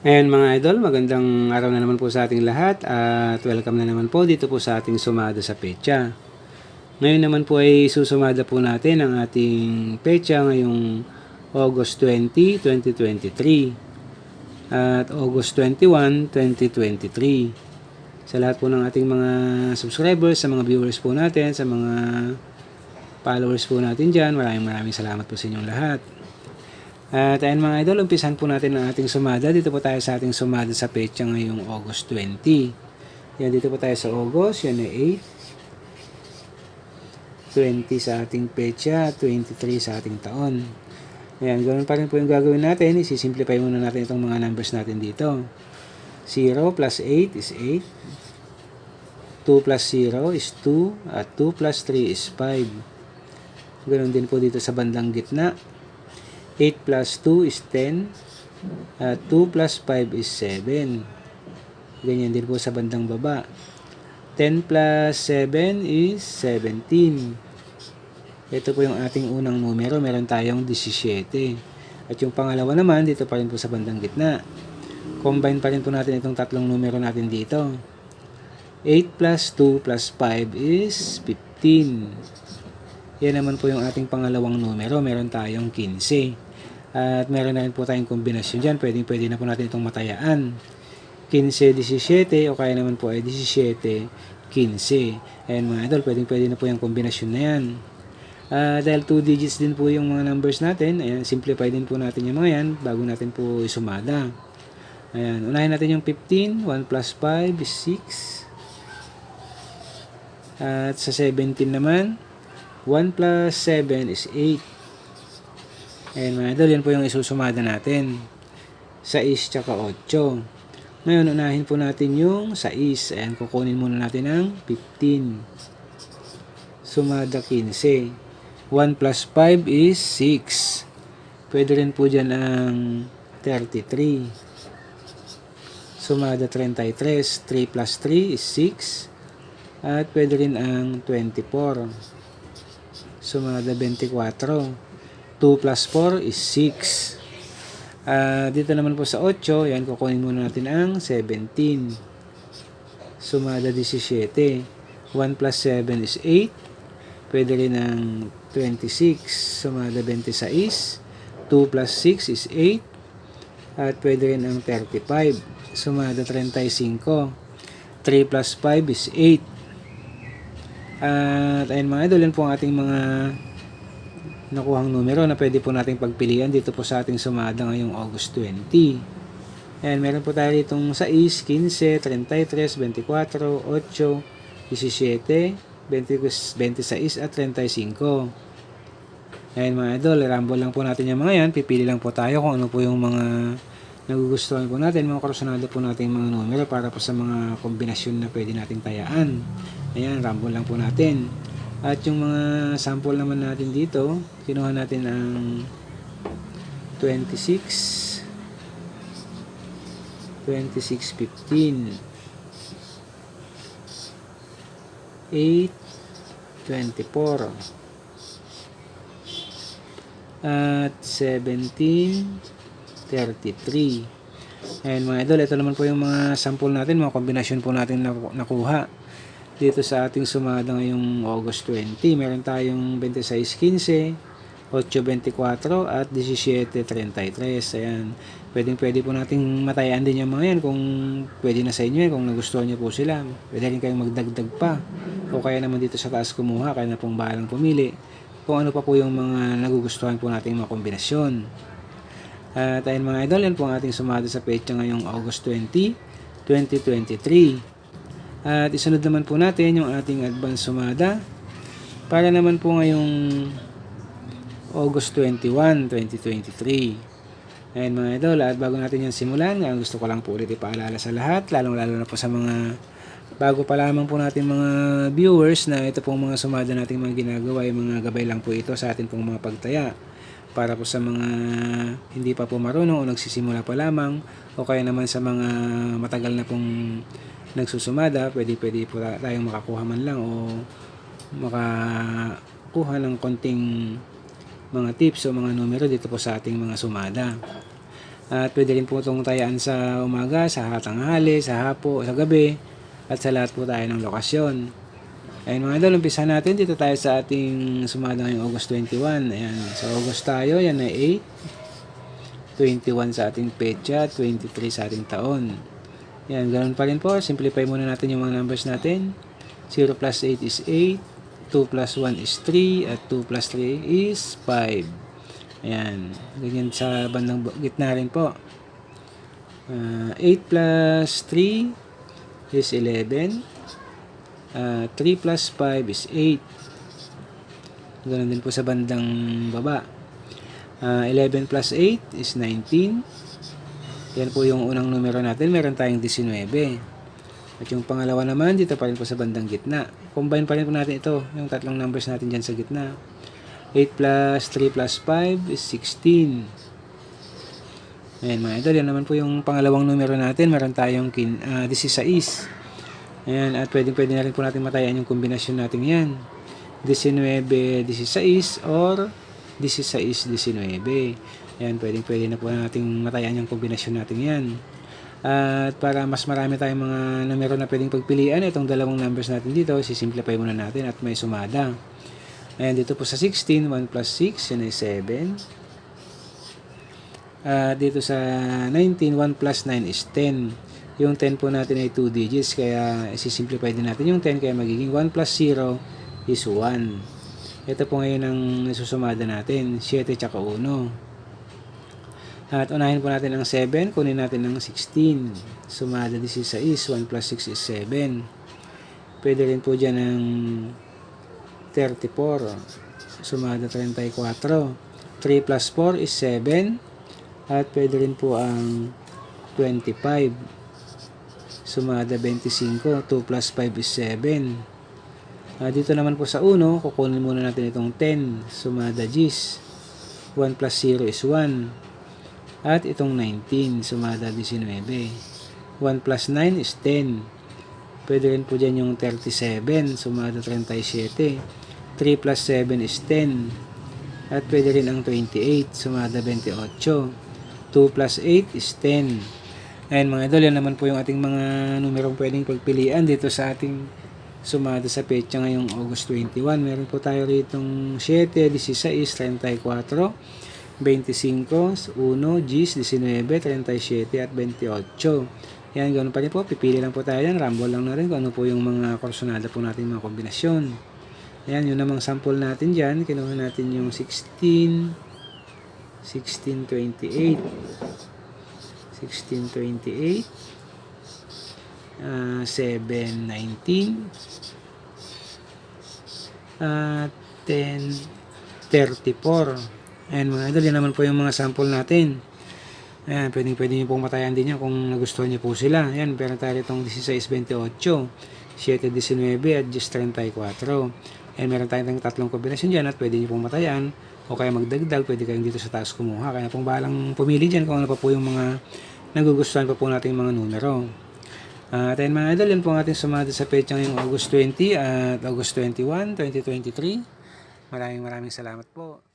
Ayan mga idol, magandang araw na naman po sa ating lahat at welcome na naman po dito po sa ating sumada sa petsa. Ngayon naman po ay susumada po natin ang ating petsa ngayong August 20, 2023 at August 21, 2023. Sa lahat po ng ating mga subscribers, sa mga viewers po natin, sa mga followers po natin dyan, maraming salamat po sa inyong lahat. At ayan mga idol, umpisan po natin ang ating sumada. Dito po tayo sa ating sumada sa petsa ngayong August 20. Yan, dito po tayo sa August. Yan ay 8. 20 sa ating petsa, 23 sa ating taon. Ayan, ganoon pa rin po yung gagawin natin. Isi-simplify muna natin itong mga numbers natin dito. 0 plus 8 is 8. 2 plus 0 is 2. At 2 plus 3 is 5. Ganoon din po dito sa bandang gitna. 8 plus 2 is 10. 2 plus 5 is 7. Ganyan din po sa bandang baba. 10 plus 7 is 17. Ito po yung ating unang numero. Meron tayong 17. At yung pangalawa naman, dito pa rin po sa bandang gitna. Combine pa rin po natin itong tatlong numero natin dito. 8 plus 2 plus 5 is 15. Yan naman po yung ating pangalawang numero. Meron tayong 15. At meron na rin po tayong kombinasyon dyan. Pwede na po natin itong matayaan. 15-17 o kaya naman po ay 17-15. Ayan mga idol, pwede na po yung kombinasyon na yan. Dahil 2 digits din po yung mga numbers natin, ayan, simplify din po natin yung mga yan bago natin po isumada. Ayan, unahin natin yung 15. 1 plus 5 is 6. At sa 17 naman, 1 plus 7 is 8. Ayan mga idol, yan po yung isusumada natin. 6 tsaka 8. Ngayon, unahin po natin yung 6. Ayan, kukunin muna natin ang 15. Sumada 15. 1 plus 5 is 6. Pwede rin po dyan ang 33. Sumada 33. 3 plus 3 is 6. At pwede rin ang 24. Sumada 24. 2 plus 4 is 6. Dito naman po sa 8, yan, kukunin muna natin ang 17. Sumada 17. 1 plus 7 is 8. Pwede rin ang 26. Sumada 26. 2 plus 6 is 8. At pwede rin ang 35. Sumada 35. 3 plus 5 is 8. At ayun mga idol, yan po ang ating mga nakuhang numero na pwede po nating pagpilian dito po sa ating sumada ngayong August 20. Ayan, meron po tayo ditong 6, 15, 33, 24, 8, 17, 26 at 35. Ayan mga idol, ramble lang po natin yung mga yan. Pipili lang po tayo kung ano po yung mga nagugustuhan po natin, mga kursunado po natin mga numero para po sa mga kombinasyon na pwede nating tayaan. Ayan, ramble lang po natin. At yung mga sample naman natin dito, kinuha natin ang 26, 15, 8, 24, at 17, 33. Ayan mga idol, ito naman po yung mga sample natin, mga kombinasyon po natin nakuha dito sa ating sumada ngayong August 20. Meron tayong 26-15, 8-24 at 17-33. Ayan, pwede po nating matayaan din yung mga yan kung pwede na sa inyo, kung nagustuhan nyo po sila. Pwede rin kayong magdagdag pa o kaya naman dito sa taas kumuha, kaya na pong bahalang pumili kung ano pa po yung mga nagugustuhan po nating mga kombinasyon. At ayun mga idol, yan po ang ating sumada sa petsa ngayong August 20, 2023. At isunod naman po natin yung ating advance sumada para naman po ngayong August 21, 2023. Ayun mga idol, at bago natin yan simulan, gusto ko lang po ulit ipaalala sa lahat, lalong-lalo na po sa mga bago pa lamang po natin mga viewers na ito pong mga sumada nating mga ginagawa, yung mga gabay lang po ito sa atin pong mga pagtaya. Para po sa mga hindi pa po marunong o nagsisimula pa lamang o kaya naman sa mga matagal na pong nagsusumada, pwede po tayong makakuha man lang o makakuha ng konting mga tips o mga numero dito po sa ating mga sumada. At pwede rin po itong tayaan sa umaga, sa tanghali, sa hapo, sa gabi, at sa lahat po tayo ng lokasyon. Ayan mga idol, umpisa natin. Dito tayo sa ating sumada ngayong August 21. Ayan, sa August tayo, yan ay 8, 21 sa ating petsa, 23 sa ating taon. Ayan, ganoon pa rin po. Simplify muna natin yung mga numbers natin. 0 plus 8 is 8, 2 plus 1 is 3, at 2 plus 3 is 5. Ayan, ganyan sa bandang gitna rin po. 8 plus 3 is 11. 3 plus 5 is 8. Ganun din po sa bandang baba. 11 plus 8 is 19. Yan po yung unang numero natin. Meron tayong 19. At yung pangalawa naman, dito pa rin po sa bandang gitna. Combine pa rin po natin ito, yung tatlong numbers natin dyan sa gitna. 8 plus 3 plus 5 is 16. Ayan mga idol, yan naman po yung pangalawang numero natin. Meron tayong 16. Ayan, at pwede na rin po natin matayan yung kombinasyon natin yan. 19-16 or 16-19. Ayan, pwede na po natin matayan yung kombinasyon natin yan. At para mas marami tayong mga numero na pwedeng pagpilian, itong dalawang numbers natin dito, sisimplify muna natin at may sumada. Ayan, dito po sa 16, 1 plus 6, yan ay 7. Dito sa 19, 1 plus 9 is 10. Yung 10 po natin ay 2 digits, kaya isisimplify din natin yung 10, kaya magiging 1 plus 0 is 1. Ito po ngayon ang nasusumada natin, 7 tsaka 1. At unahin po natin ang 7, kunin natin ang 16. Sumada 16, 1 plus 6 is 7. Pwede rin po dyan ang 34. Sumada 34. 3 plus 4 is 7. At pwede rin po ang 25. Sumada 25. 2 plus 5 is 7. Dito naman po sa 1, kukunin muna natin itong 10. Sumada 10. 1 plus 0 is 1. At itong 19. Sumada 19. 1 plus 9 is 10. Pwede rin po dyan yung 37. Sumada 37. 3 plus 7 is 10. At pwede rin ang 28. Sumada 28. 2 plus 8 is 10. Ayan mga idol, yan naman po yung ating mga numerong pwedeng pagpilian dito sa ating sumada sa petsa ngayong August 21. Meron po tayo ritong 7, 16, 34, 25, 1, 10, 19, 37 at 28. Yan, ganoon pa rin po. Pipili lang po tayo yan. Rumble lang na rin kung ano po yung mga korsonada po natin, mga kombinasyon. Ayan, yun namang sample natin dyan. Kinuha natin yung 16, 1628, 1628, 719, 1034. Ayan mga idol, yan naman po yung mga sample natin. Ayan, pwede nyo pong matayan din yan kung nagustuhan nyo po sila. Ayan, pero tayo itong 1628, 719 at 1034. Ayan, meron tayong tatlong kombinasyon dyan at pwede nyo pong matayan o kaya magdagdag, pwede kayong dito sa taas kumuha. Kaya pong balang pumili dyan kung ano pa po yung mga nagugustuhan pa po natin mga numero. At ayun mga idol, yan po ang ating sumada sa petsa ngayong August 20 at August 21, 2023. Maraming salamat po.